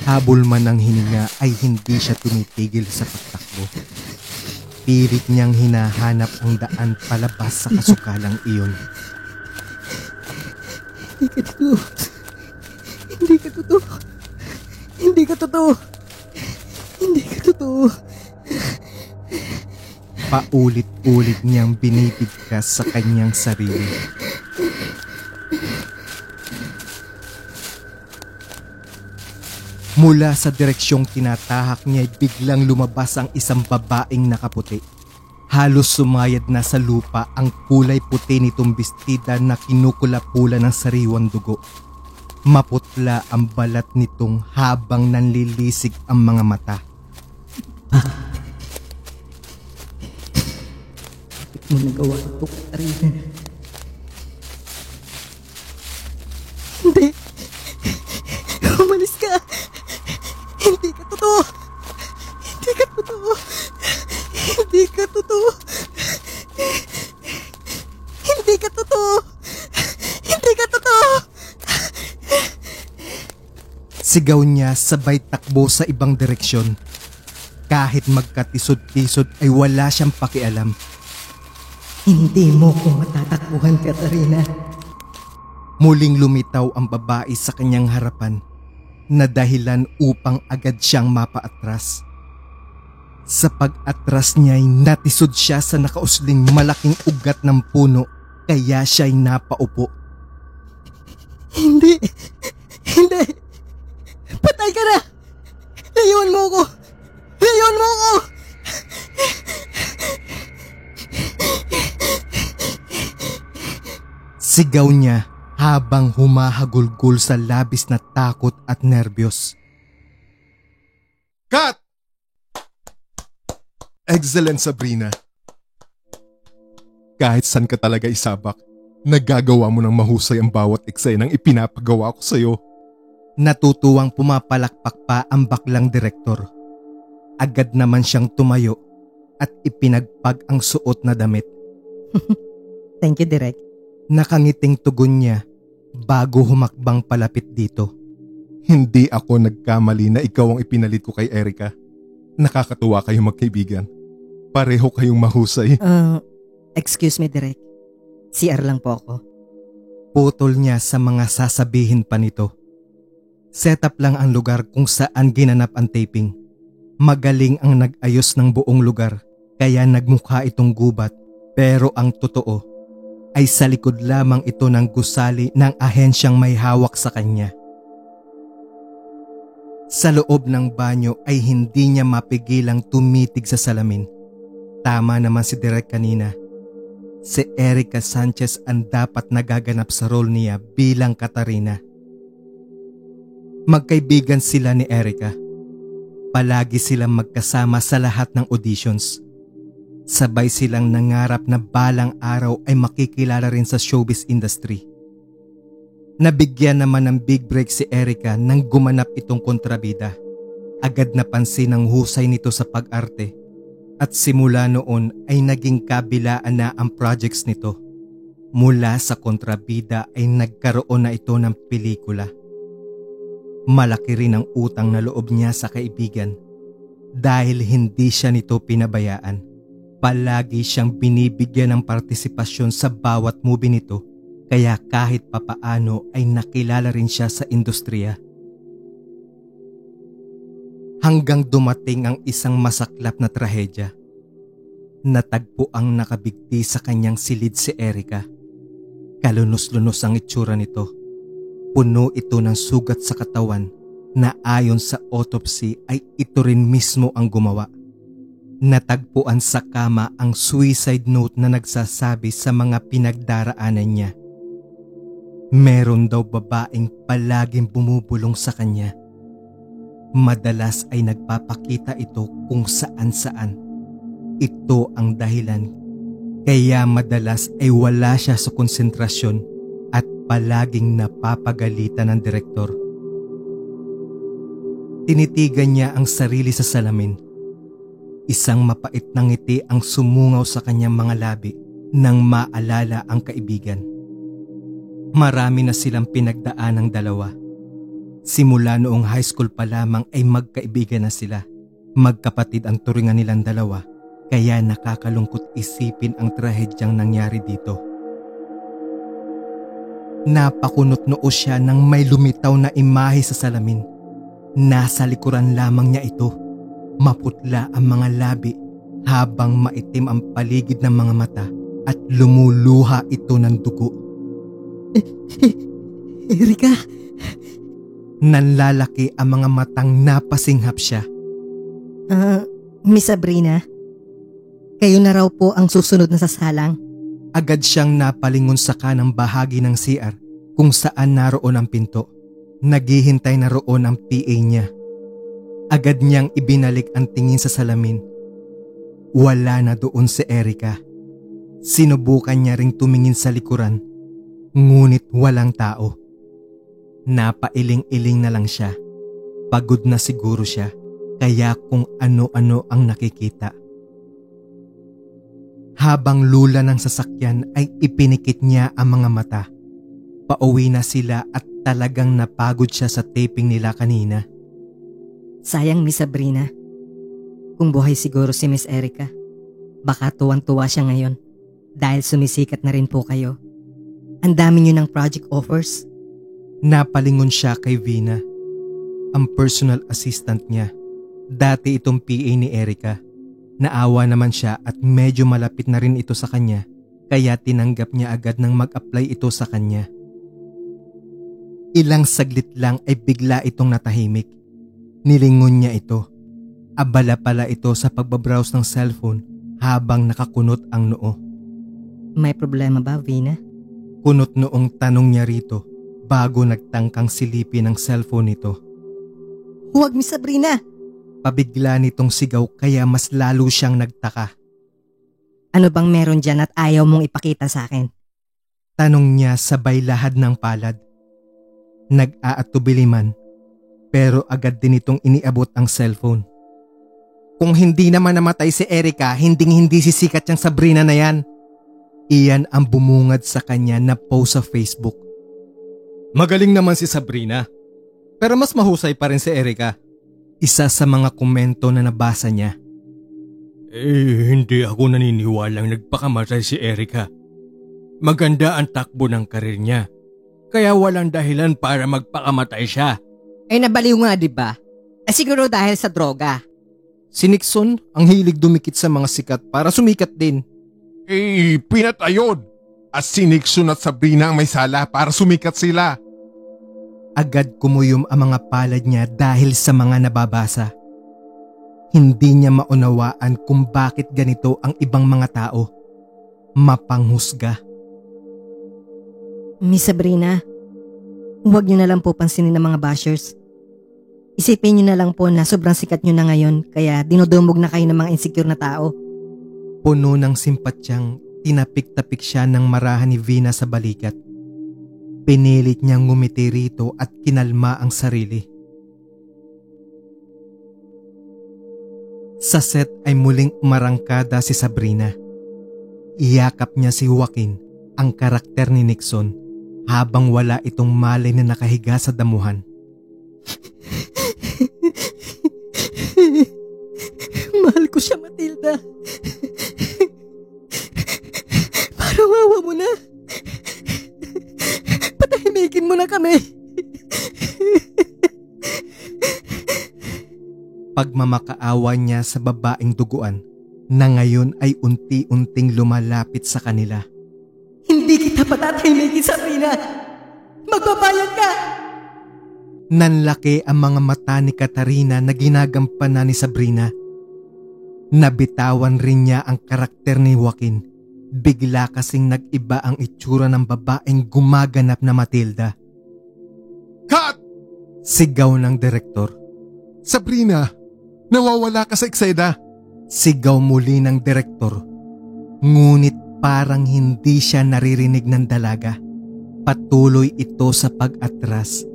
Habol man ang hininga ay hindi siya tumitigil sa pagtakbo. Pilit niyang hinahanap ang daan palabas sa kasukalang iyon. Hindi ka totoo. Hindi ka totoo. Hindi ka totoo. Hindi ka totoo. Paulit-ulit niyang binibigkas sa kanyang sarili. Mula sa direksyong tinatahak niya ay biglang lumabas ang isang babaeng nakaputi. Halos sumayad na sa lupa ang kulay puti nitong bestida na kinukula-pula ng sariwang dugo. Maputla ang balat nitong habang nanlilisig ang mga mata. Bakit mo nagawa ito, Katarina? Hindi. Umalis ka. Hindi ka totoo. Hindi ka totoo. Hindi ka totoo. Hindi ka totoo. Hindi ka totoo. Sigaw niya sabay takbo sa ibang direksyon. Kahit magkatisod-tisod ay wala siyang pakialam. Hindi mo ko matatakbuhan, Katarina. Muling lumitaw ang babae sa kanyang harapan na dahilan upang agad siyang mapaatras. Sa pag-atras niya ay natisod siya sa nakausling malaking ugat ng puno kaya siya ay napaupo. Hindi. Hindi. Patay ka na. Layuan mo ko. Layuan mo ko. Sigaw niya habang humahagulgol sa labis na takot at nerbiyos. Cut! Excellent, Sabrina. Kahit saan ka talaga isabak, nagagawa mo ng mahusay ang bawat eksenang ipinapagawa ko sa'yo. Natutuwang pumapalakpak pa ang baklang direktor. Agad naman siyang tumayo at ipinagpag ang suot na damit. Thank you, Direk. Nakangiting tugon niya bago humakbang palapit dito. Hindi ako nagkamali na ikaw ang ipinalit ko kay Erica. Nakakatuwa kayong magkaibigan. Pareho kayong mahusay. Excuse me, Direk. CR lang po ako. Putol niya sa mga sasabihin pa nito. Setup lang ang lugar kung saan ginanap ang taping. Magaling ang nag-ayos ng buong lugar kaya nagmukha itong gubat. Pero ang totoo ay sa likod lamang ito ng gusali ng ahensyang may hawak sa kanya. Sa loob ng banyo ay hindi niya mapigilang tumitig sa salamin. Tama naman si Direk kanina. Si Erica Sanchez ang dapat nagaganap sa role niya bilang Katarina. Magkaibigan sila ni Erica. Palagi silang magkasama sa lahat ng auditions. Sabay silang nangarap na balang araw ay makikilala rin sa showbiz industry. Nabigyan naman ng big break si Erica nang gumanap itong kontrabida. Agad napansin ang husay nito sa pag-arte at simula noon ay naging kabilaan na ang projects nito. Mula sa kontrabida ay nagkaroon na ito ng pelikula. Malaki rin ang utang na loob niya sa kaibigan dahil hindi siya nito pinabayaan. Palagi siyang binibigyan ng partisipasyon sa bawat movie nito kaya kahit papaano ay nakilala rin siya sa industriya. Hanggang dumating ang isang masaklap na trahedya. Natagpo ang nakabigti sa kanyang silid si Erica. Kalunos-lunos ang itsura nito. Puno ito ng sugat sa katawan na ayon sa autopsy ay ito rin mismo ang gumawa. Natagpuan sa kama ang suicide note na nagsasabi sa mga pinagdaraanan niya. Meron daw babaeng palaging bumubulong sa kanya. Madalas ay nagpapakita ito kung saan-saan. Ito ang dahilan kaya madalas ay wala siya sa konsentrasyon at palaging napapagalitan ng direktor. Tinitigan niya ang sarili sa salamin. Isang mapait na ngiti ang sumungaw sa kanyang mga labi nang maalala ang kaibigan. Marami na silang pinagdaan ng dalawa. Simula noong high school pa lamang ay magkaibigan na sila. Magkapatid ang turingan nilang dalawa, kaya nakakalungkot isipin ang trahedyang nangyari dito. Napakunot noo siya nang may lumitaw na imahe sa salamin. Nasa likuran lamang niya ito. Maputla ang mga labi habang maitim ang paligid ng mga mata at lumuluha ito ng dugo. Erika! Nanlalaki ang mga matang napasinghap siya. Miss Sabrina, kayo na raw po ang susunod na sasalang. Agad siyang napalingon sa kanang bahagi ng CR kung saan naroon ang pinto. Naghihintay na roon ang PA niya. Agad niyang ibinalik ang tingin sa salamin. Wala na doon si Erika. Sinubukan niya ring tumingin sa likuran, ngunit walang tao. Napailing-iling na lang siya. Pagod na siguro siya, kaya kung ano-ano ang nakikita. Habang lula ng sasakyan ay ipinikit niya ang mga mata. Pauwi na sila at talagang napagod siya sa taping nila kanina. Sayang, Miss Sabrina. Kung buhay siguro si Miss Erika, baka tuwang-tuwa siya ngayon dahil sumisikat na rin po kayo. Ang dami niyo ng project offers. Napalingon siya kay Vina, ang personal assistant niya. Dati itong PA ni Erika. Naawa naman siya at medyo malapit na rin ito sa kanya, kaya tinanggap niya agad nang mag-apply ito sa kanya. Ilang saglit lang ay bigla itong natahimik. Nilingon niya ito. Abala pala ito sa pagbabrowse ng cellphone habang nakakunot ang noo. May problema ba, Vina? Kunot noong tanong niya rito bago nagtangkang silipin ang cellphone nito. Huwag, Miss Sabrina! Pabigla nitong sigaw kaya mas lalo siyang nagtaka. Ano bang meron dyan at ayaw mong ipakita sa akin? Tanong niya sabay lahad ng palad. Nag-aatubili man, pero agad din itong iniabot ang cellphone. Kung hindi naman namatay si Erika, hindi sisikat yung Sabrina na yan. Iyan ang bumungad sa kanya na post sa Facebook. Magaling naman si Sabrina, pero mas mahusay pa rin si Erika. Isa sa mga komento na nabasa niya. Hindi ako naniniwalang nagpakamatay si Erika. Maganda ang takbo ng karir niya, kaya walang dahilan para magpakamatay siya. Nabaliw nga, diba? Siguro dahil sa droga. Si Nixon ang hilig dumikit sa mga sikat para sumikat din. Pinatay yun! At si Nixon at Sabrina ang may sala para sumikat sila. Agad kumuyom ang mga palad niya dahil sa mga nababasa. Hindi niya maunawaan kung bakit ganito ang ibang mga tao. Mapanghusga. Miss Sabrina, huwag niyo na lang po pansinin ng mga bashers. Isipin niyo na lang po na sobrang sikat niyo na ngayon kaya dinudumog na kayo ng mga insecure na tao. Puno ng simpatyang tinapik-tapik siya ng marahan ni Vina sa balikat. Pinilit niyang ngumiti rito at kinalma ang sarili. Sa set ay muling umarangkada si Sabrina. Iyakap niya si Joaquin, ang karakter ni Nixon, habang wala itong malay na nakahiga sa damuhan. Mahal ko siya, Matilda. Parang awa mo na. Patahimikin mo na kami. Pagmamakaawa niya sa babaeng duguan na ngayon ay unti-unting lumalapit sa kanila. Hindi kita patatahimikin, Sabrina. Magbabayad ka. Nanlaki ang mga mata ni Katarina na ginagampanan ni Sabrina. Nabitawan rin niya ang karakter ni Joaquin. Bigla kasing nag-iba ang itsura ng babaeng gumaganap na Matilda. Cut! Sigaw ng direktor. Sabrina, nawawala ka sa eksena. Sigaw muli ng direktor. Ngunit parang hindi siya naririnig ng dalaga. Patuloy ito sa pag-atras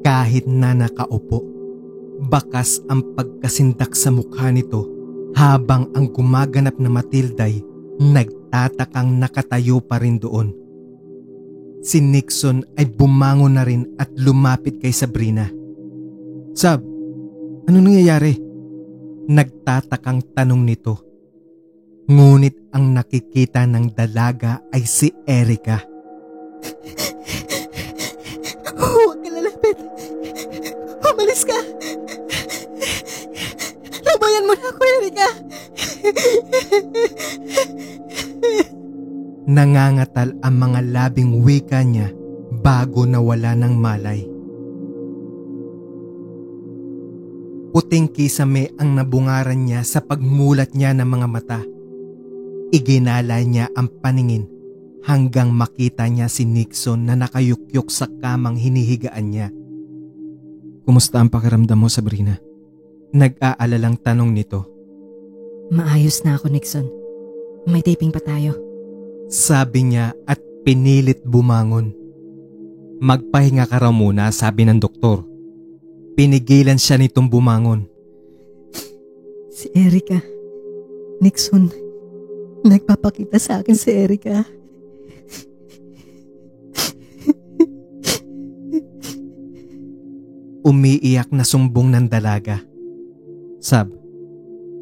kahit na nakaupo. Bakas ang pagkasindak sa mukha nito habang ang gumaganap na Matilda'y nagtatakang nakatayo pa rin doon. Si Nixon ay bumangon na rin at lumapit kay Sabrina. Sab, ano nangyayari? Nagtatakang tanong nito. Ngunit ang nakikita ng dalaga ay si Erica. Huwag ka lalapit. Umalis ka. Labayan mo na ako, Erica. Nangangatal ang mga labing wika niya bago nawala ng malay. Puting kisame ang nabungaran niya sa pagmulat niya ng mga mata. Iginala niya ang paningin hanggang makita niya si Nixon na nakayukyuk sa kamang hinihigaan niya. Kumusta ang pakiramdam mo, Sabrina? Nag-aalalang tanong nito. Maayos na ako, Nixon. May taping pa tayo. Sabi niya at pinilit bumangon. Magpahinga ka raw muna, sabi ng doktor. Pinigilan siya nitong bumangon. Si Erica. Nixon, nagpapakita sa akin si Erica. Umiiyak na sumbong ng dalaga. Sab,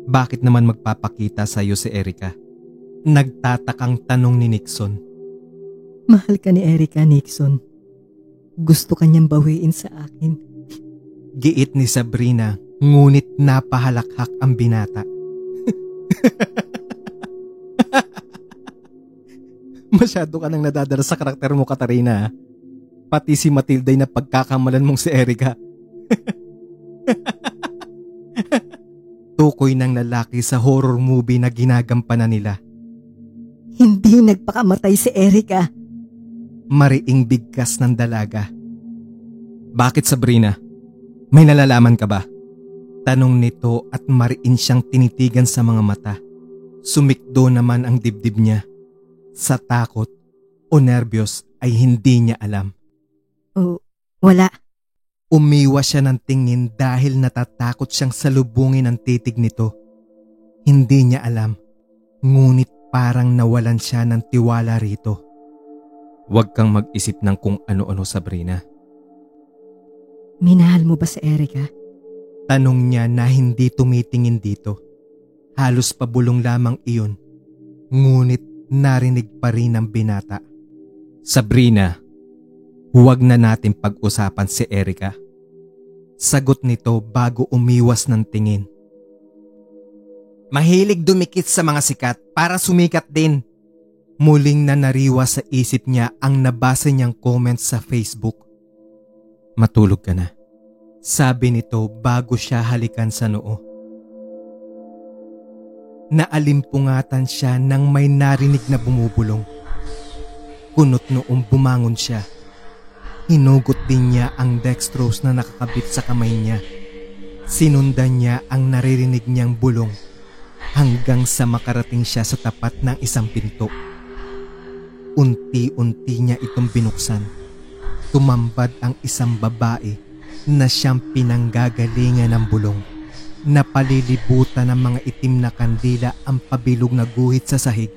bakit naman magpapakita sa iyo si Erica? Nagtatakang tanong ni Nixon. Mahal ka ni Erica, Nixon. Gusto kanyang bawiin sa akin. Giit ni Sabrina, ngunit napahalakhak ang binata. Masyado ka nang nadadala sa karakter mo, Katarina. Pati si Matilda ay napagkakamalan mong si Erica. Tukoy ng lalaki sa horror movie na ginagampanan nila. Hindi nagpakamatay si Erica. Mariing bigkas ng dalaga. Bakit, Sabrina? May nalalaman ka ba? Tanong nito at mariin siyang tinitigan sa mga mata. Sumikdo naman ang dibdib niya. Sa takot o nervyos ay hindi niya alam. Wala. Umiwas siya ng tingin dahil natatakot siyang salubungin ang titig nito. Hindi niya alam, ngunit parang nawalan siya ng tiwala rito. Huwag kang mag-isip ng kung ano-ano, Sabrina. Minahal mo ba si Erica? Tanong niya na hindi tumitingin dito. Halos pabulong lamang iyon, ngunit narinig pa rin ng binata. Sabrina, huwag na natin pag-usapan si Erica. Sagot nito bago umiwas ng tingin. Mahilig dumikit sa mga sikat para sumikat din. Muling nanariwa sa isip niya ang nabasa niyang comment sa Facebook. Matulog ka na, sabi nito bago siya halikan sa noo. Naalimpungatan siya nang may narinig na bumubulong. Kunot noong bumangon siya. Hinugot din niya ang dextrose na nakakabit sa kamay niya. Sinundan niya ang naririnig niyang bulong hanggang sa makarating siya sa tapat ng isang pinto. Unti-unti niya itong binuksan. Tumambad ang isang babae na siyang pinanggagalingan ng bulong. Napalilibutan ng mga itim na kandila ang pabilog na guhit sa sahig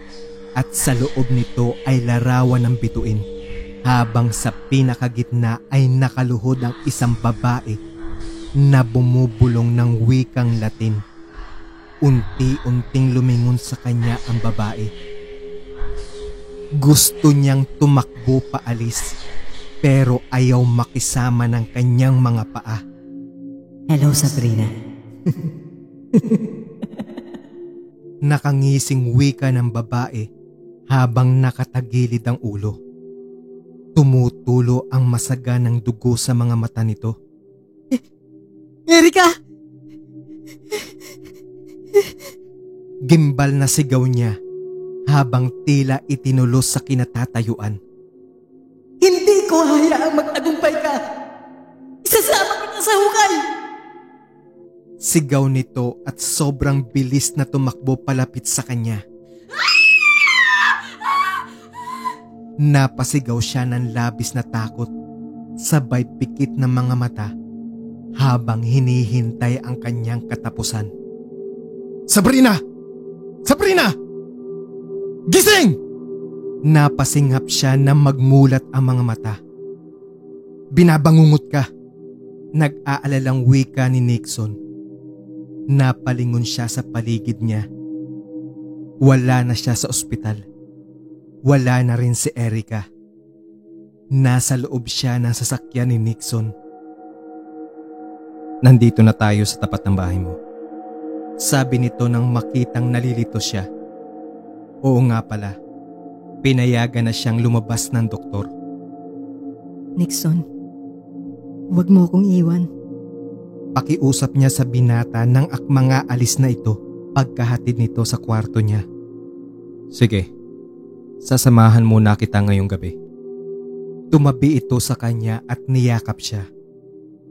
at sa loob nito ay larawan ng bituin. Habang sa pinakagitna ay nakaluhod ang isang babae na bumubulong ng wikang Latin. Unti-unting lumingon sa kanya ang babae. Gusto niyang tumakbo paalis pero ayaw makisama ng kanyang mga paa. Hello, Sabrina. Nakangising wika ng babae habang nakatagilid ang ulo. Tumutulo ang masaganang dugo sa mga mata nito. Erica! Gimbal na sigaw niya habang tila itinulos sa kinatatayuan. Hindi ko hayaang magtagumpay ka! Isasama kita sa hukay! Sigaw nito at sobrang bilis na tumakbo palapit sa kanya. Napasigaw siya ng labis na takot, sabay pikit ng mga mata habang hinihintay ang kanyang katapusan. Sabrina! Sabrina! Gising! Napasinghap siya na magmulat ang mga mata. Binabangungot ka. Nag-aalalang wika ni Nixon. Napalingon siya sa paligid niya. Wala na siya sa ospital. Wala na rin si Erica. Nasa loob siya ng sasakyan ni Nixon. Nandito na tayo sa tapat ng bahay mo. Sabi nito nang makitang nalilito siya. Oo nga pala, pinayagan na siyang lumabas ng doktor. Nixon, huwag mo akong iwan. Pakiusap niya sa binata nang akmang aalis na ito pagkahatid nito sa kwarto niya. Sige, sasamahan muna kita ngayong gabi. Tumabi ito sa kanya at niyakap siya.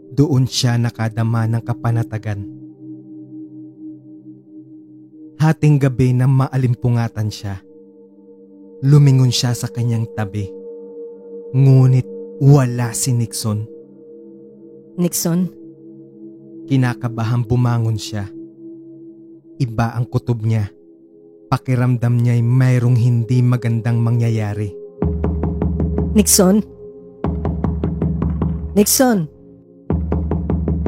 Doon siya nakadama ng kapanatagan. Hating gabi na maalimpungatan siya. Lumingon siya sa kanyang tabi. Ngunit wala si Nixon. Nixon? Kinakabahang bumangon siya. Iba ang kutob niya. Pakiramdam niya'y mayroong hindi magandang mangyayari. Nixon? Nixon?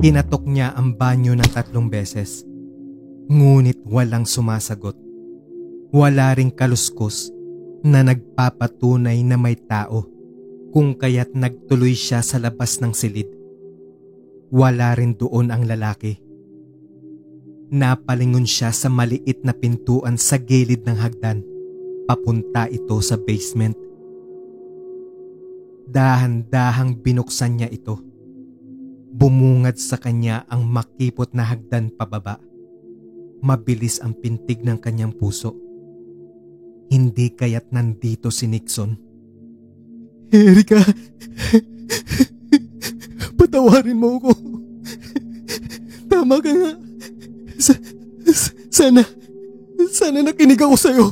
Hinatok niya ang banyo ng 3 beses. Ngunit walang sumasagot. Wala ring kaluskos na nagpapatunay na may tao, kung kaya't nagtuloy siya sa labas ng silid. Wala rin doon ang lalaki. Napalingon siya sa maliit na pintuan sa gilid ng hagdan. Papunta ito sa basement. Dahan-dahang binuksan niya ito. Bumungad sa kanya ang makipot na hagdan pababa. Mabilis ang pintig ng kanyang puso. Hindi kaya't nandito si Nixon. Erica, patawarin mo ako. Tama ka nga. Sana nakinig ako sa'yo.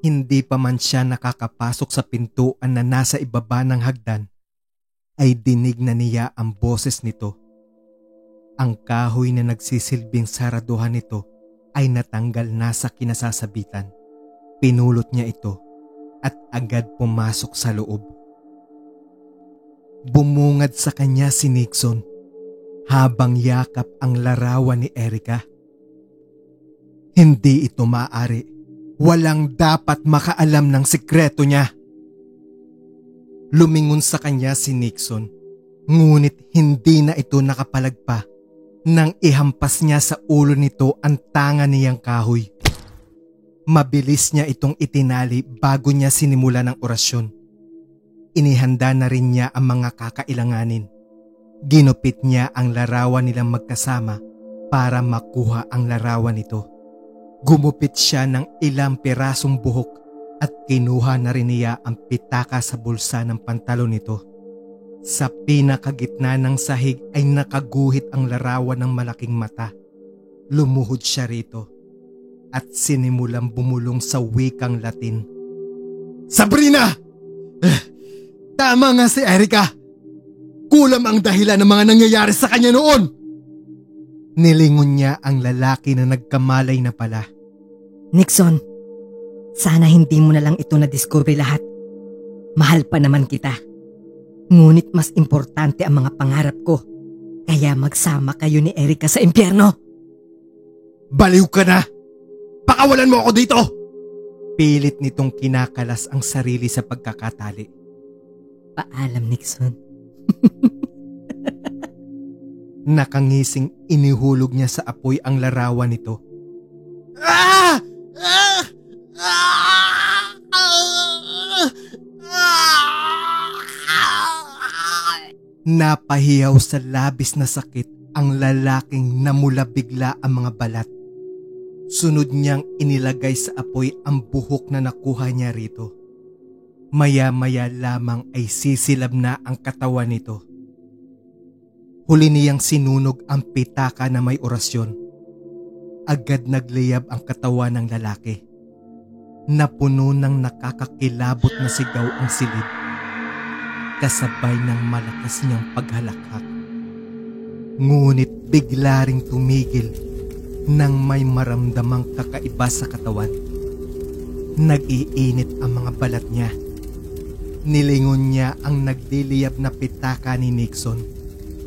Hindi pa man siya nakakapasok sa pintuan na nasa ibaba ng hagdan, ay dinig na niya ang boses nito. Ang kahoy na nagsisilbing saraduhan nito ay natanggal na sa kinasasabitan. Pinulot niya ito at agad pumasok sa loob. Bumungad sa kanya si Nixon habang yakap ang larawan ni Erica. Hindi ito maaari. Walang dapat makaalam ng sikreto niya. Lumingon sa kanya si Nixon, ngunit hindi na ito nakapalagpa nang ihampas niya sa ulo nito ang tanga niyang kahoy. Mabilis niya itong itinali bago niya sinimulan ang orasyon. Inihanda na rin niya ang mga kakailanganin. Ginupit niya ang larawan nilang magkasama para makuha ang larawan nito. Gumupit siya ng ilang pirasong buhok at kinuha na rin niya ang pitaka sa bulsa ng pantalon nito. Sa pinakagitna ng sahig ay nakaguhit ang larawan ng malaking mata. Lumuhod siya rito at sinimulang bumulong sa wikang Latin. Sabrina! Tama nga si Erica! Kulam ang dahilan ng mga nangyayari sa kanya noon! Nilingon niya ang lalaki na nagkamalay na pala. Nixon, sana hindi mo na lang ito na-discover lahat. Mahal pa naman kita. Ngunit mas importante ang mga pangarap ko. Kaya magsama kayo ni Erica sa impyerno. Baliw ka na! Pakawalan mo ako dito! Pilit nitong kinakalas ang sarili sa pagkakatali. Paalam, Nixon. Nakangising inihulog niya sa apoy ang larawan nito. Ah! Ah! Napahiyaw sa labis na sakit ang lalaking namula bigla ang mga balat. Sunod niyang inilagay sa apoy ang buhok na nakuha niya rito. Maya-maya lamang ay sisilab na ang katawan nito. Huli niyang sinunog ang pitaka na may orasyon. Agad nagliyab ang katawan ng lalaki. Napuno ng nakakakilabot na sigaw ang silid. Kasabay ng malakas niyang paghalakhak. Ngunit bigla ring tumigil nang may maramdamang kakaiba sa katawan. Nag-iinit ang mga balat niya. Nilingon niya ang nagliliyab na pitaka ni Nixon.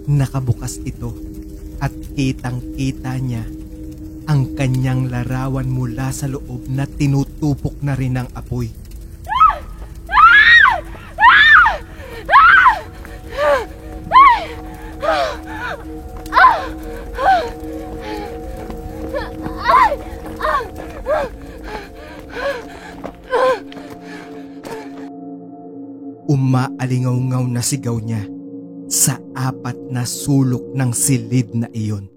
Nakabukas ito at kitang-kita niya ang kanyang larawan mula sa loob na tinutupok na rin ng apoy. Umaalingaw-ngaw na sigaw niya sa apat na sulok ng silid na iyon.